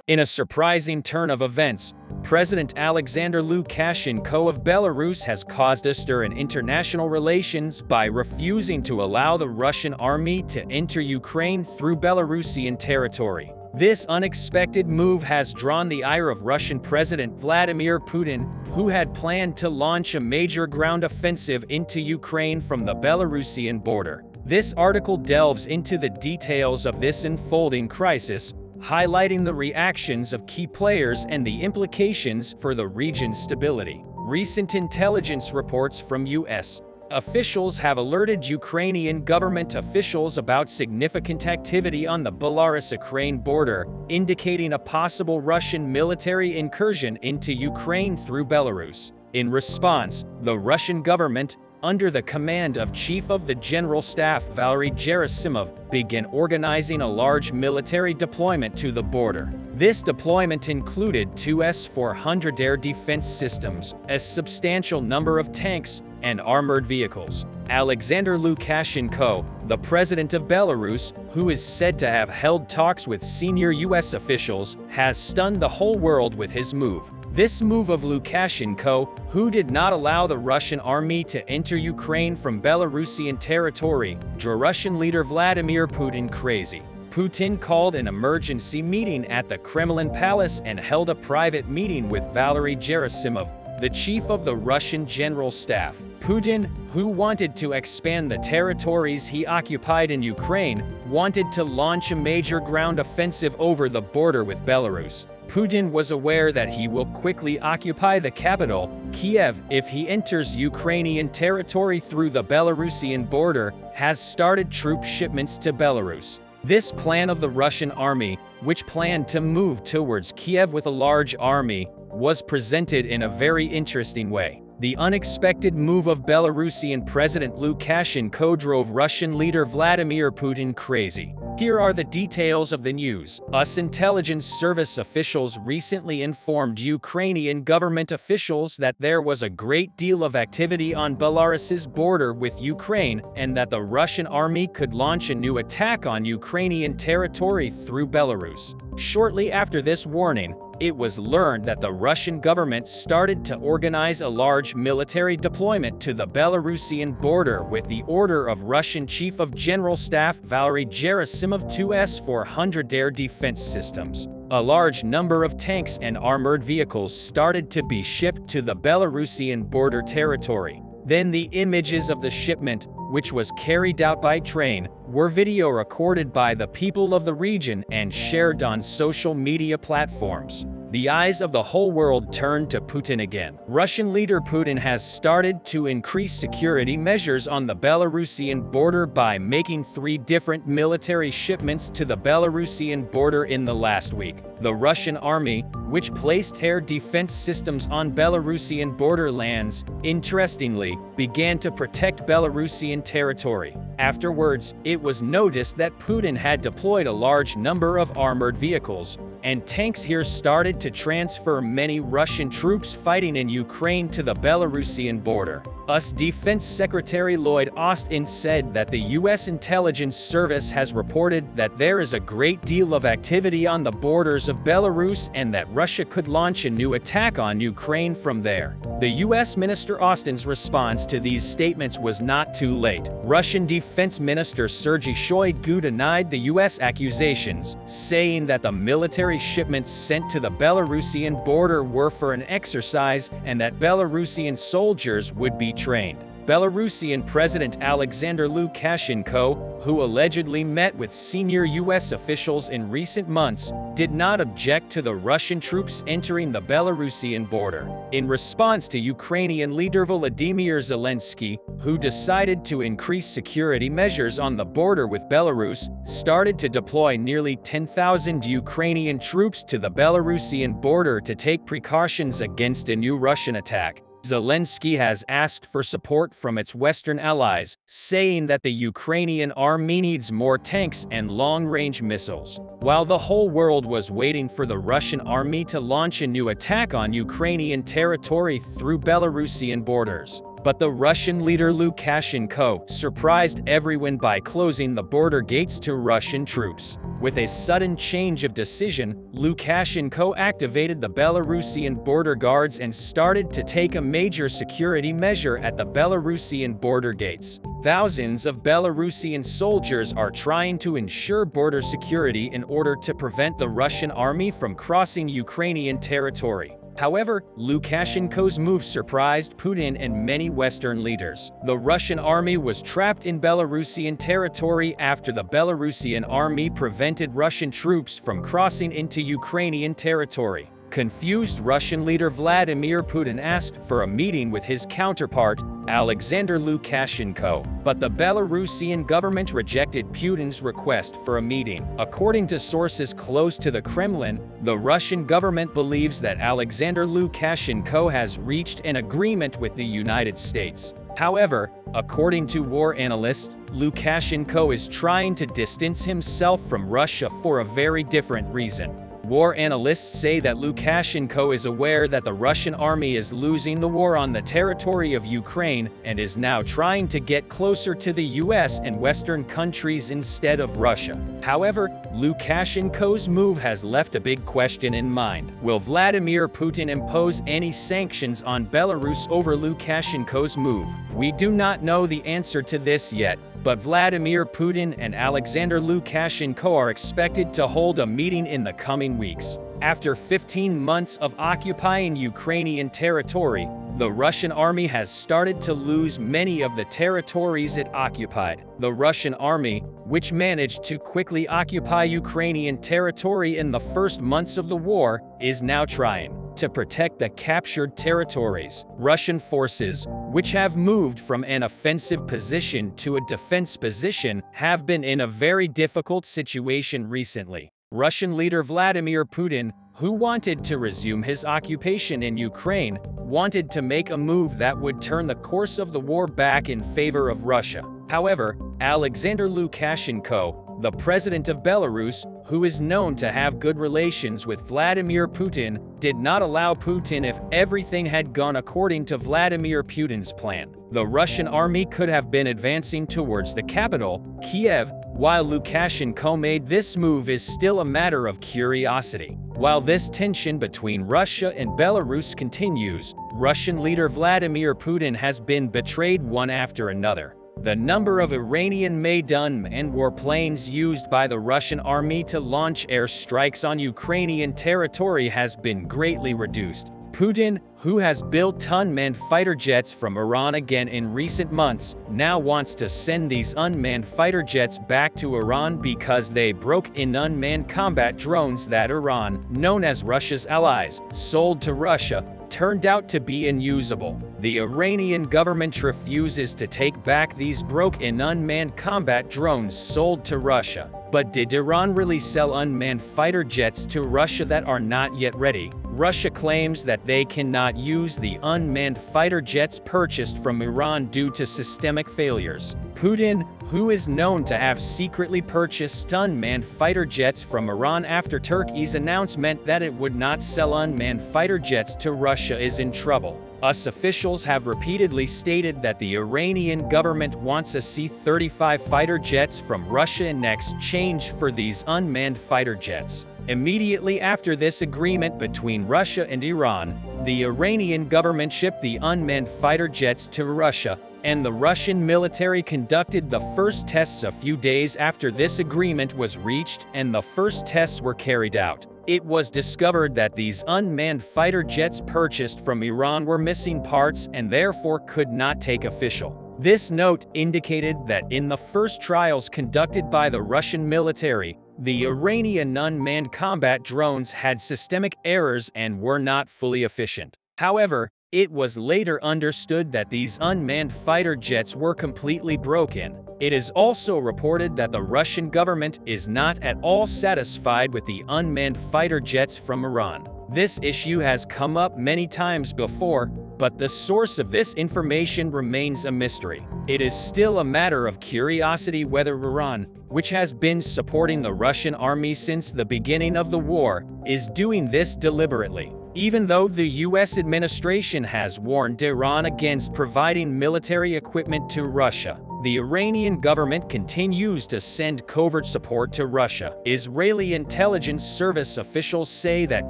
In a surprising turn of events, President Alexander Lukashenko of Belarus has caused a stir in international relations by refusing to allow the Russian army to enter Ukraine through Belarusian territory. This unexpected move has drawn the ire of Russian President Vladimir Putin, who had planned to launch a major ground offensive into Ukraine from the Belarusian border. This article delves into the details of this unfolding crisis, highlighting the reactions of key players and the implications for the region's stability. Recent intelligence reports from U.S. officials have alerted Ukrainian government officials about significant activity on the Belarus-Ukraine border, indicating a possible Russian military incursion into Ukraine through Belarus. In response, the Russian government, under the command of Chief of the General Staff Valery Gerasimov, began organizing a large military deployment to the border. This deployment included two S-400 air defense systems, a substantial number of tanks, and armored vehicles. Alexander Lukashenko, the president of Belarus, who is said to have held talks with senior U.S. officials, has stunned the whole world with his move. This move of Lukashenko, who did not allow the Russian army to enter Ukraine from Belarusian territory, drove Russian leader Vladimir Putin crazy. Putin called an emergency meeting at the Kremlin palace and held a private meeting with Valery Gerasimov, the chief of the Russian General Staff. Putin, who wanted to expand the territories he occupied in Ukraine, wanted to launch a major ground offensive over the border with Belarus. Putin was aware that he will quickly occupy the capital, Kiev, if he enters Ukrainian territory through the Belarusian border, has started troop shipments to Belarus. This plan of the Russian army, which planned to move towards Kiev with a large army, was presented in a very interesting way. The unexpected move of Belarusian President Lukashenko drove Russian leader Vladimir Putin crazy. Here are the details of the news. US intelligence service officials recently informed Ukrainian government officials that there was a great deal of activity on Belarus's border with Ukraine and that the Russian army could launch a new attack on Ukrainian territory through Belarus. Shortly after this warning, it was learned that the Russian government started to organize a large military deployment to the Belarusian border with the order of Russian Chief of General Staff Valery Gerasimov two S-400 air defense systems. A large number of tanks and armored vehicles started to be shipped to the Belarusian border territory. Then the images of the shipment, which was carried out by train, were video recorded by the people of the region and shared on social media platforms. The eyes of the whole world turned to Putin again. Russian leader Putin has started to increase security measures on the Belarusian border by making 3 different military shipments to the Belarusian border in the last week. The Russian army, which placed air defense systems on Belarusian borderlands, interestingly, began to protect Belarusian territory. Afterwards, it was noticed that Putin had deployed a large number of armored vehicles, and tanks here started to transfer many Russian troops fighting in Ukraine to the Belarusian border. US Defense Secretary Lloyd Austin said that the U.S. intelligence service has reported that there is a great deal of activity on the borders of Belarus and that Russia could launch a new attack on Ukraine from there. The U.S. Minister Austin's response to these statements was not too late. Russian Defense Minister Sergei Shoigu denied the U.S. accusations, saying that the military shipments sent to the Belarusian border were for an exercise and that Belarusian soldiers would be trained. Belarusian President Alexander Lukashenko, who allegedly met with senior U.S. officials in recent months, did not object to the Russian troops entering the Belarusian border. In response to Ukrainian leader Volodymyr Zelensky, who decided to increase security measures on the border with Belarus, started to deploy nearly 10,000 Ukrainian troops to the Belarusian border to take precautions against a new Russian attack. Zelensky has asked for support from its Western allies, saying that the Ukrainian army needs more tanks and long-range missiles. While the whole world was waiting for the Russian army to launch a new attack on Ukrainian territory through Belarusian borders, But the Russian leader Lukashenko surprised everyone by closing the border gates to Russian troops. With a sudden change of decision, Lukashenko activated the Belarusian border guards and started to take a major security measure at the Belarusian border gates. Thousands of Belarusian soldiers are trying to ensure border security in order to prevent the Russian army from crossing Ukrainian territory. However, Lukashenko's move surprised Putin and many Western leaders. The Russian army was trapped in Belarusian territory after the Belarusian army prevented Russian troops from crossing into Ukrainian territory. Confused Russian leader Vladimir Putin asked for a meeting with his counterpart, Alexander Lukashenko, but the Belarusian government rejected Putin's request for a meeting. According to sources close to the Kremlin, the Russian government believes that Alexander Lukashenko has reached an agreement with the United States. However, according to war analysts, Lukashenko is trying to distance himself from Russia for a very different reason. War analysts say that Lukashenko is aware that the Russian army is losing the war on the territory of Ukraine and is now trying to get closer to the US and Western countries instead of Russia. However, Lukashenko's move has left a big question in mind. Will Vladimir Putin impose any sanctions on Belarus over Lukashenko's move? We do not know the answer to this yet, but Vladimir Putin and Alexander Lukashenko are expected to hold a meeting in the coming weeks. After 15 months of occupying Ukrainian territory, the Russian army has started to lose many of the territories it occupied. The Russian army, which managed to quickly occupy Ukrainian territory in the first months of the war, is now trying to protect the captured territories. Russian forces, which have moved from an offensive position to a defense position, have been in a very difficult situation recently. Russian leader Vladimir Putin, who wanted to resume his occupation in Ukraine, wanted to make a move that would turn the course of the war back in favor of Russia. However, Alexander Lukashenko, the president of Belarus, who is known to have good relations with Vladimir Putin, did not allow Putin if everything had gone according to Vladimir Putin's plan. The Russian army could have been advancing towards the capital, Kiev, while Lukashenko made this move is still a matter of curiosity. While this tension between Russia and Belarus continues, Russian leader Vladimir Putin has been betrayed one after another. The number of Iranian-made unmanned warplanes used by the Russian army to launch air strikes on Ukrainian territory has been greatly reduced. Putin, who has built unmanned fighter jets from Iran again in recent months, now wants to send these unmanned fighter jets back to Iran because they broke in unmanned combat drones that Iran, known as Russia's allies, sold to Russia, turned out to be unusable. The Iranian government refuses to take back these broken unmanned combat drones sold to Russia. But did Iran really sell unmanned fighter jets to Russia that are not yet ready? Russia claims that they cannot use the unmanned fighter jets purchased from Iran due to systemic failures. Putin, who is known to have secretly purchased unmanned fighter jets from Iran after Turkey's announcement that it would not sell unmanned fighter jets to Russia, is in trouble. US officials have repeatedly stated that the Iranian government wants a C-35 fighter jets from Russia in exchange for these unmanned fighter jets. Immediately after this agreement between Russia and Iran, the Iranian government shipped the unmanned fighter jets to Russia, and the Russian military conducted the first tests a few days after this agreement was reached, and the first tests were carried out. It was discovered that these unmanned fighter jets purchased from Iran were missing parts and therefore could not take official. This note indicated that in the first trials conducted by the Russian military, the Iranian unmanned combat drones had systemic errors and were not fully efficient. However, it was later understood that these unmanned fighter jets were completely broken. It is also reported that the Russian government is not at all satisfied with the unmanned fighter jets from Iran. This issue has come up many times before, but the source of this information remains a mystery. It is still a matter of curiosity whether Iran, which has been supporting the Russian army since the beginning of the war, is doing this deliberately. Even though the US administration has warned Iran against providing military equipment to Russia, the Iranian government continues to send covert support to Russia. Israeli intelligence service officials say that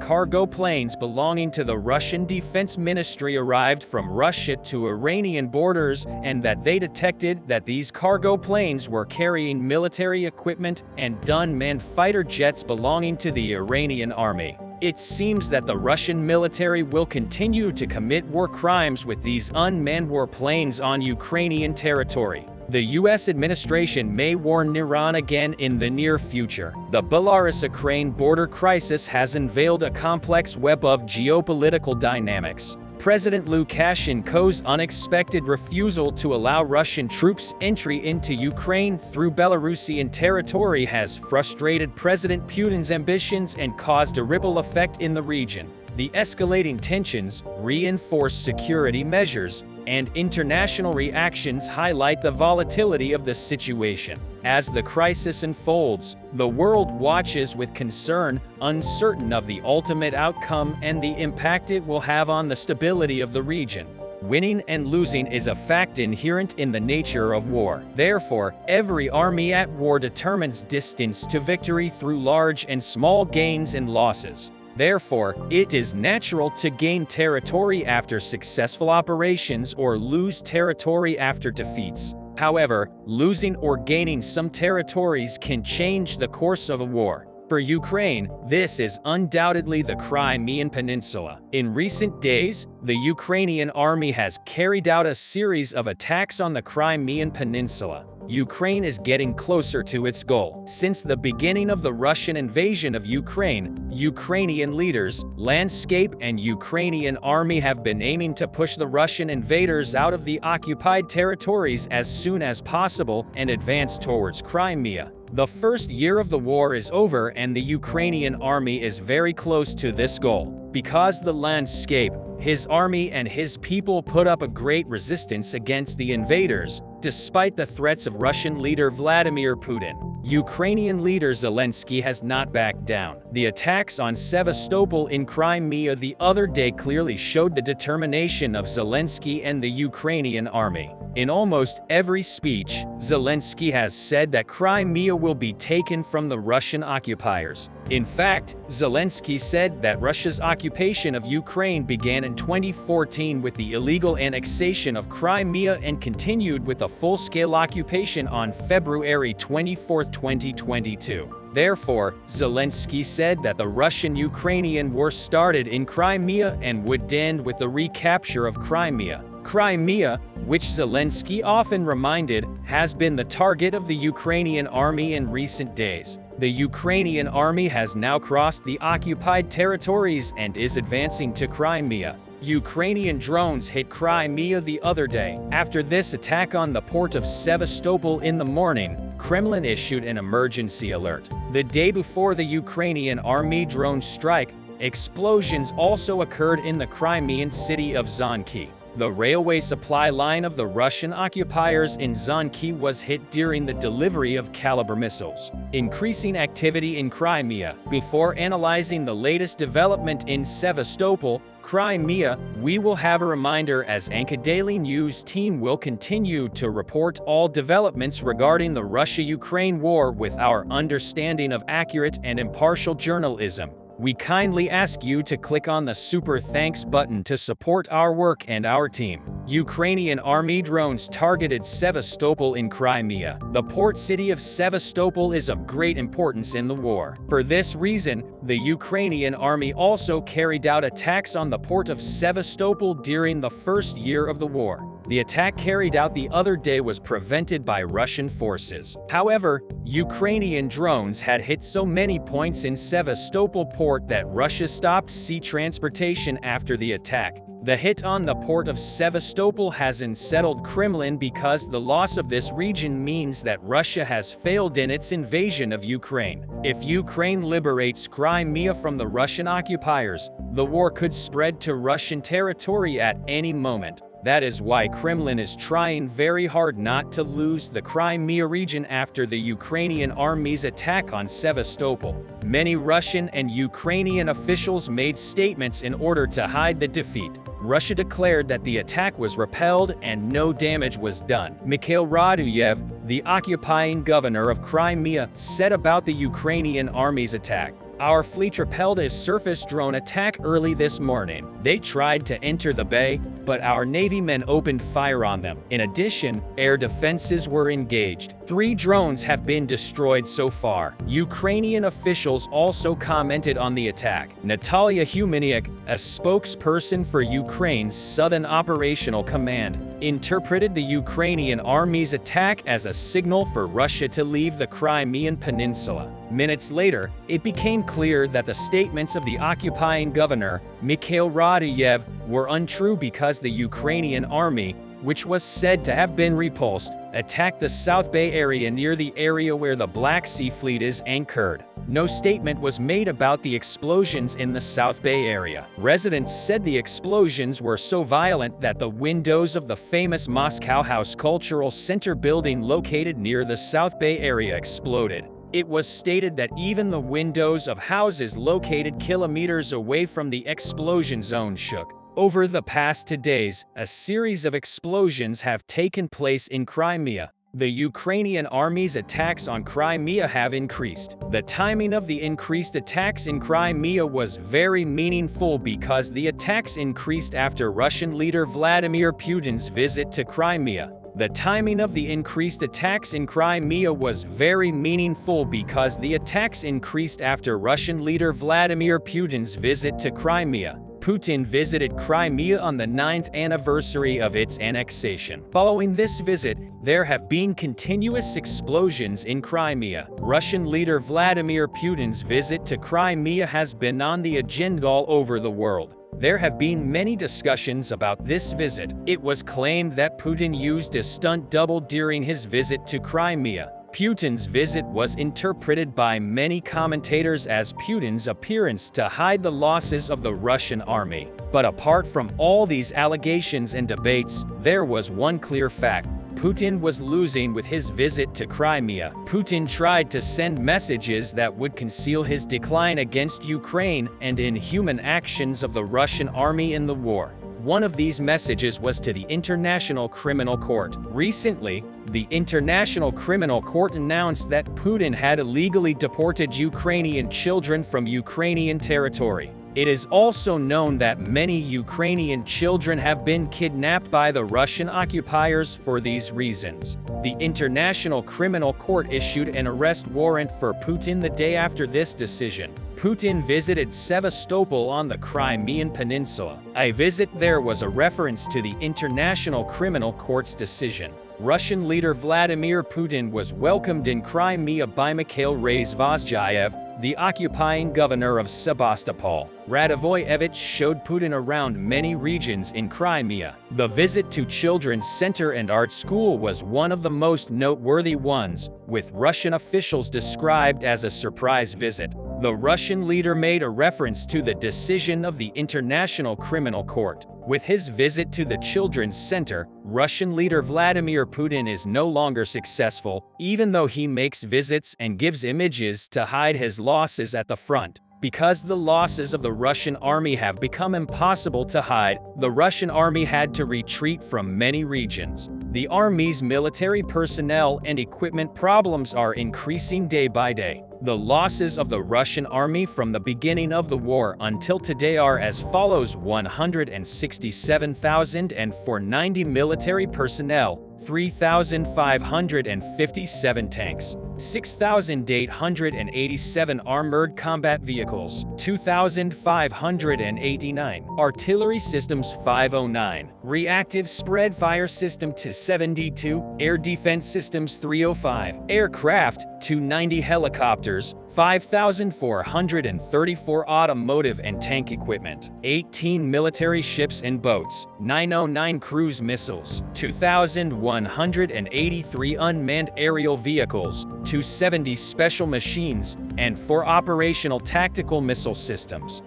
cargo planes belonging to the Russian Defense Ministry arrived from Russia to Iranian borders and that they detected that these cargo planes were carrying military equipment and unmanned fighter jets belonging to the Iranian army. It seems that the Russian military will continue to commit war crimes with these unmanned warplanes on Ukrainian territory. The US administration may warn Iran again in the near future. The Belarus-Ukraine border crisis has unveiled a complex web of geopolitical dynamics. President Lukashenko's unexpected refusal to allow Russian troops entry into Ukraine through Belarusian territory has frustrated President Putin's ambitions and caused a ripple effect in the region. The escalating tensions, reinforced security measures, and international reactions highlight the volatility of the situation. As the crisis unfolds, the world watches with concern, uncertain of the ultimate outcome and the impact it will have on the stability of the region. Winning and losing is a fact inherent in the nature of war. Therefore, every army at war determines distance to victory through large and small gains and losses. Therefore, it is natural to gain territory after successful operations or lose territory after defeats. However, losing or gaining some territories can change the course of a war. For Ukraine, this is undoubtedly the Crimean Peninsula. In recent days, the Ukrainian army has carried out a series of attacks on the Crimean Peninsula. Ukraine is getting closer to its goal. Since the beginning of the Russian invasion of Ukraine, Ukrainian leaders, landscape, and Ukrainian army have been aiming to push the Russian invaders out of the occupied territories as soon as possible and advance towards Crimea. The first year of the war is over and the Ukrainian army is very close to this goal. Because the landscape, his army and his people put up a great resistance against the invaders, despite the threats of Russian leader Vladimir Putin. Ukrainian leader Zelensky has not backed down. The attacks on Sevastopol in Crimea the other day clearly showed the determination of Zelensky and the Ukrainian army. In almost every speech, Zelensky has said that Crimea will be taken from the Russian occupiers. In fact, Zelensky said that Russia's occupation of Ukraine began in 2014 with the illegal annexation of Crimea and continued with a full-scale occupation on February 24, 2022. Therefore, Zelensky said that the Russian-Ukrainian war started in Crimea and would end with the recapture of Crimea. Crimea, which Zelensky often reminded, has been the target of the Ukrainian army in recent days. The Ukrainian army has now crossed the occupied territories and is advancing to Crimea. Ukrainian drones hit Crimea the other day. After this attack on the port of Sevastopol in the morning, Kremlin issued an emergency alert. The day before the Ukrainian army drone strike, explosions also occurred in the Crimean city of Zonki. The railway supply line of the Russian occupiers in Zonki was hit during the delivery of Caliber missiles. Increasing activity in Crimea. Before analyzing the latest development in Sevastopol, Crimea, we will have a reminder as Anka Daily News team will continue to report all developments regarding the Russia-Ukraine war with our understanding of accurate and impartial journalism. We kindly ask you to click on the Super Thanks button to support our work and our team. Ukrainian army drones targeted Sevastopol in Crimea. The port city of Sevastopol is of great importance in the war. For this reason, the Ukrainian army also carried out attacks on the port of Sevastopol during the first year of the war. The attack carried out the other day was prevented by Russian forces. However, Ukrainian drones had hit so many points in Sevastopol port that Russia stopped sea transportation after the attack. The hit on the port of Sevastopol has unsettled Kremlin because the loss of this region means that Russia has failed in its invasion of Ukraine. If Ukraine liberates Crimea from the Russian occupiers, the war could spread to Russian territory at any moment. That is why Kremlin is trying very hard not to lose the Crimea region after the Ukrainian army's attack on Sevastopol. Many Russian and Ukrainian officials made statements in order to hide the defeat. Russia declared that the attack was repelled and no damage was done. Mikhail Raduyev, the occupying governor of Crimea, said about the Ukrainian army's attack, "Our fleet repelled a surface drone attack early this morning. They tried to enter the bay, but our Navy men opened fire on them. In addition, air defenses were engaged. 3 drones have been destroyed so far." Ukrainian officials also commented on the attack. Natalia Humeniuk, a spokesperson for Ukraine's Southern Operational Command, interpreted the Ukrainian army's attack as a signal for Russia to leave the Crimean Peninsula. Minutes later, it became clear that the statements of the occupying governor, Mikhail Raduyev, were untrue because the Ukrainian army, which was said to have been repulsed, attacked the South Bay area near the area where the Black Sea Fleet is anchored. No statement was made about the explosions in the South Bay area. Residents said the explosions were so violent that the windows of the famous Moscow House Cultural Center building located near the South Bay area exploded. It was stated that even the windows of houses located kilometers away from the explosion zone shook. Over the past 2 days, a series of explosions have taken place in Crimea. The Ukrainian army's attacks on Crimea have increased. The timing of the increased attacks in Crimea was very meaningful because the attacks increased after Russian leader Vladimir Putin's visit to Crimea. The timing of the increased attacks in Crimea was very meaningful because the attacks increased after Russian leader Vladimir Putin's visit to Crimea. Putin visited Crimea on the 9th anniversary of its annexation. Following this visit, there have been continuous explosions in Crimea. Russian leader Vladimir Putin's visit to Crimea has been on the agenda all over the world. There have been many discussions about this visit. It was claimed that Putin used a stunt double during his visit to Crimea. Putin's visit was interpreted by many commentators as Putin's appearance to hide the losses of the Russian army. But apart from all these allegations and debates, there was one clear fact. Putin was losing with his visit to Crimea. Putin tried to send messages that would conceal his decline against Ukraine and inhuman actions of the Russian army in the war. One of these messages was to the International Criminal Court. Recently, the International Criminal Court announced that Putin had illegally deported Ukrainian children from Ukrainian territory. It is also known that many Ukrainian children have been kidnapped by the Russian occupiers for these reasons. The International Criminal Court issued an arrest warrant for Putin the day after this decision. Putin visited Sevastopol on the Crimean Peninsula. A visit there was a reference to the International Criminal Court's decision. Russian leader Vladimir Putin was welcomed in Crimea by Mikhail Razvozhyayev, the occupying governor of Sebastopol. Radovoyevich showed Putin around many regions in Crimea. The visit to Children's Center and Art School was one of the most noteworthy ones, with Russian officials described as a surprise visit. The Russian leader made a reference to the decision of the International Criminal Court. With his visit to the Children's Center, Russian leader Vladimir Putin is no longer successful, even though he makes visits and gives images to hide his losses at the front. Because the losses of the Russian army have become impossible to hide, the Russian army had to retreat from many regions. The army's military personnel and equipment problems are increasing day by day. The losses of the Russian army from the beginning of the war until today are as follows: 167,490 military personnel, 3,557 tanks, 6,887 armored combat vehicles, 2,589 artillery systems, 509 reactive spread fire system, 272 air defense systems, 305 aircraft, 290 helicopters, 5,434 automotive and tank equipment, 18 military ships and boats, 909 cruise missiles, 2,183 unmanned aerial vehicles, 270 special machines, and 4 operational tactical missile systems.